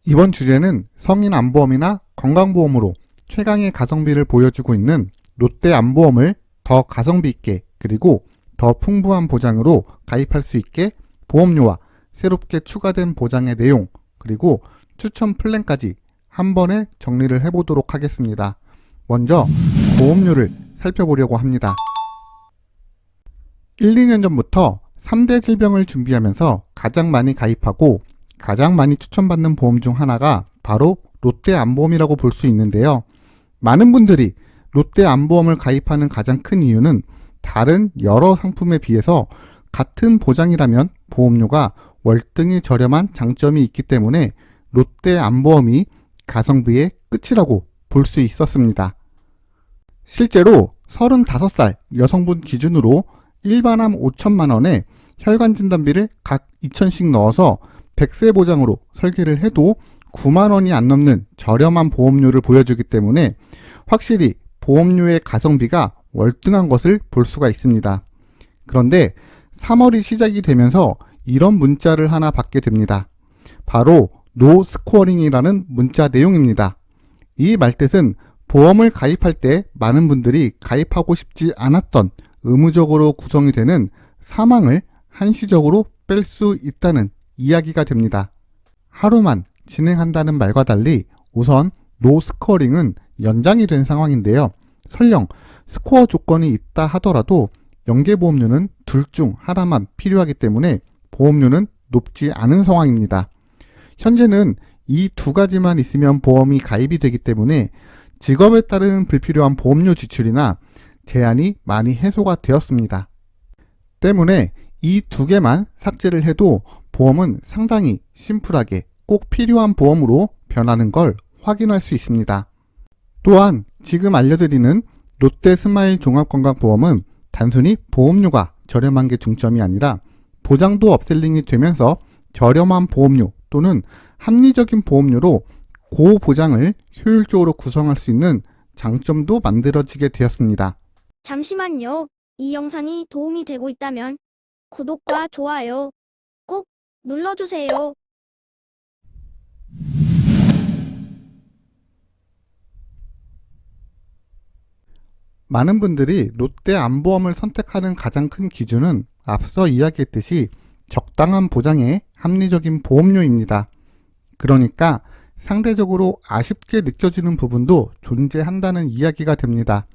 이번 주제는 성인안보험이나 건강보험으로 최강의 가성비를 보여주고 있는 롯데안보험을 더 가성비 있게 그리고 더 풍부한 보장으로 가입할 수 있게 보험료와 새롭게 추가된 보장의 내용 그리고 추천 플랜까지 한 번에 정리를 해보도록 하겠습니다. 먼저 보험료를 살펴보려고 합니다. 1, 2년 전부터 3대 질병을 준비하면서 가장 많이 가입하고 가장 많이 추천받는 보험 중 하나가 바로 롯데안보험이라고 볼 수 있는데요. 많은 분들이 롯데안보험을 가입하는 가장 큰 이유는 다른 여러 상품에 비해서 같은 보장이라면 보험료가 월등히 저렴한 장점이 있기 때문에 롯데안보험이 가성비의 끝이라고 볼 수 있었습니다. 실제로 35살 여성분 기준으로 일반암 5천만원에 혈관진단비를 각 2천씩 넣어서 100세 보장으로 설계를 해도 9만원이 안 넘는 저렴한 보험료를 보여주기 때문에 확실히 보험료의 가성비가 월등한 것을 볼 수가 있습니다. 그런데 3월이 시작이 되면서 이런 문자를 하나 받게 됩니다. 바로 노 스코어링이라는 문자 내용입니다. 이 말뜻은 보험을 가입할 때 많은 분들이 가입하고 싶지 않았던 의무적으로 구성이 되는 사망을 한시적으로 뺄 수 있다는 이야기가 됩니다. 하루만 진행한다는 말과 달리 우선 노 스코어링은 연장이 된 상황인데요. 설령 스코어 조건이 있다 하더라도 연계보험료는 둘 중 하나만 필요하기 때문에 보험료는 높지 않은 상황입니다. 현재는 이 두 가지만 있으면 보험이 가입이 되기 때문에 직업에 따른 불필요한 보험료 지출이나 제한이 많이 해소가 되었습니다. 때문에 이 두 개만 삭제를 해도 보험은 상당히 심플하게 꼭 필요한 보험으로 변하는 걸 확인할 수 있습니다. 또한 지금 알려드리는 롯데 스마일 종합건강보험은 단순히 보험료가 저렴한 게 중점이 아니라 보장도 업셀링이 되면서 저렴한 보험료 또는 합리적인 보험료로 고보장을 효율적으로 구성할 수 있는 장점도 만들어지게 되었습니다. 잠시만요. 이 영상이 도움이 되고 있다면 구독과 좋아요 꼭 눌러주세요. 많은 분들이 롯데안보험을 선택하는 가장 큰 기준은 앞서 이야기했듯이 적당한 보장의 합리적인 보험료입니다. 그러니까 상대적으로 아쉽게 느껴지는 부분도 존재한다는 이야기가 됩니다.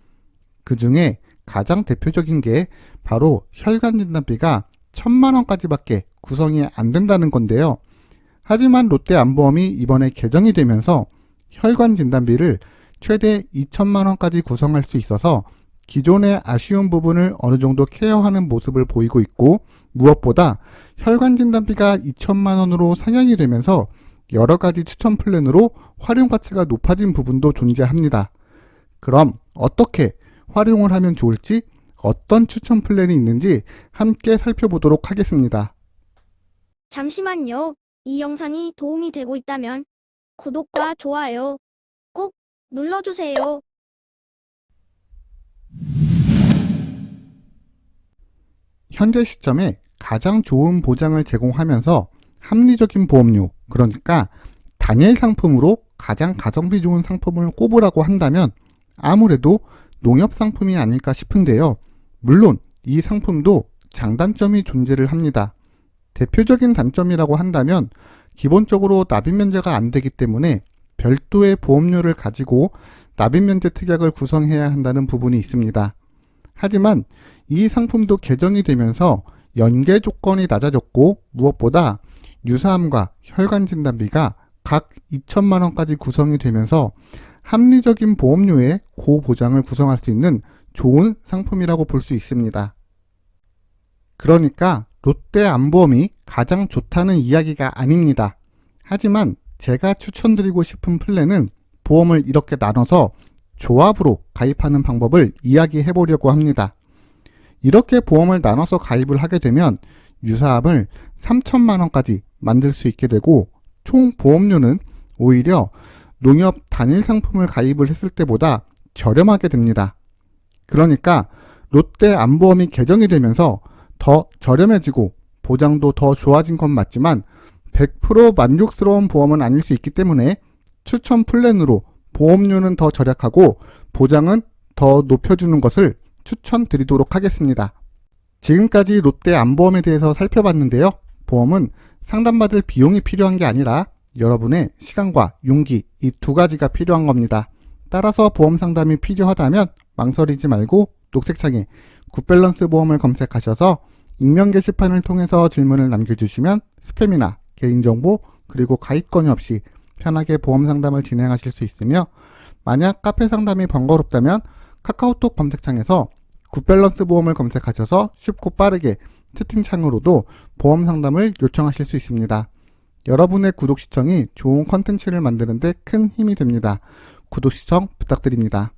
그 중에 가장 대표적인 게 바로 혈관진단비가 1,000만원까지밖에 구성이 안 된다는 건데요. 하지만 롯데안보험이 이번에 개정이 되면서 혈관진단비를 최대 2,000만원까지 구성할 수 있어서 기존의 아쉬운 부분을 어느 정도 케어하는 모습을 보이고 있고 무엇보다 혈관진단비가 2,000만원으로 상향이 되면서 여러 가지 추천 플랜으로 활용 가치가 높아진 부분도 존재합니다. 그럼 어떻게 활용을 하면 좋을지 어떤 추천 플랜이 있는지 함께 살펴보도록 하겠습니다. 잠시만요. 이 영상이 도움이 되고 있다면 구독과 좋아요 꼭 눌러주세요. 현재 시점에 가장 좋은 보장을 제공하면서 합리적인 보험료, 그러니까 단일 상품으로 가장 가성비 좋은 상품을 꼽으라고 한다면 아무래도 농협 상품이 아닐까 싶은데요. 물론 이 상품도 장단점이 존재를 합니다. 대표적인 단점이라고 한다면 기본적으로 납입 면제가 안 되기 때문에 별도의 보험료를 가지고 납입 면제 특약을 구성해야 한다는 부분이 있습니다. 하지만 이 상품도 개정이 되면서 연계 조건이 낮아졌고 무엇보다 유사암과 혈관진단비가 각 2,000만원까지 구성이 되면서 합리적인 보험료의 고보장을 구성할 수 있는 좋은 상품이라고 볼 수 있습니다. 그러니까 롯데안보험이 가장 좋다는 이야기가 아닙니다. 하지만 제가 추천드리고 싶은 플랜은 보험을 이렇게 나눠서 조합으로 가입하는 방법을 이야기해 보려고 합니다. 이렇게 보험을 나눠서 가입을 하게 되면 유사암을 3,000만원까지 만들 수 있게 되고 총 보험료는 오히려 농협 단일 상품을 가입을 했을 때보다 저렴하게 됩니다. 그러니까 롯데안보험이 개정이 되면서 더 저렴해지고 보장도 더 좋아진 건 맞지만 100% 만족스러운 보험은 아닐 수 있기 때문에 추천 플랜으로 보험료는 더 절약하고 보장은 더 높여주는 것을 추천드리도록 하겠습니다. 지금까지 롯데 안보험에 대해서 살펴봤는데요. 보험은 상담받을 비용이 필요한 게 아니라 여러분의 시간과 용기 이 두 가지가 필요한 겁니다. 따라서 보험 상담이 필요하다면 망설이지 말고 녹색창에 굿밸런스 보험을 검색하셔서 익명 게시판을 통해서 질문을 남겨주시면 스팸이나 개인정보 그리고 가입 건의 없이 편하게 보험 상담을 진행하실 수 있으며 만약 카페 상담이 번거롭다면 카카오톡 검색창에서 굿밸런스 보험을 검색하셔서 쉽고 빠르게 채팅창으로도 보험 상담을 요청하실 수 있습니다. 여러분의 구독 시청이 좋은 컨텐츠를 만드는 데 큰 힘이 됩니다. 구독 시청 부탁드립니다.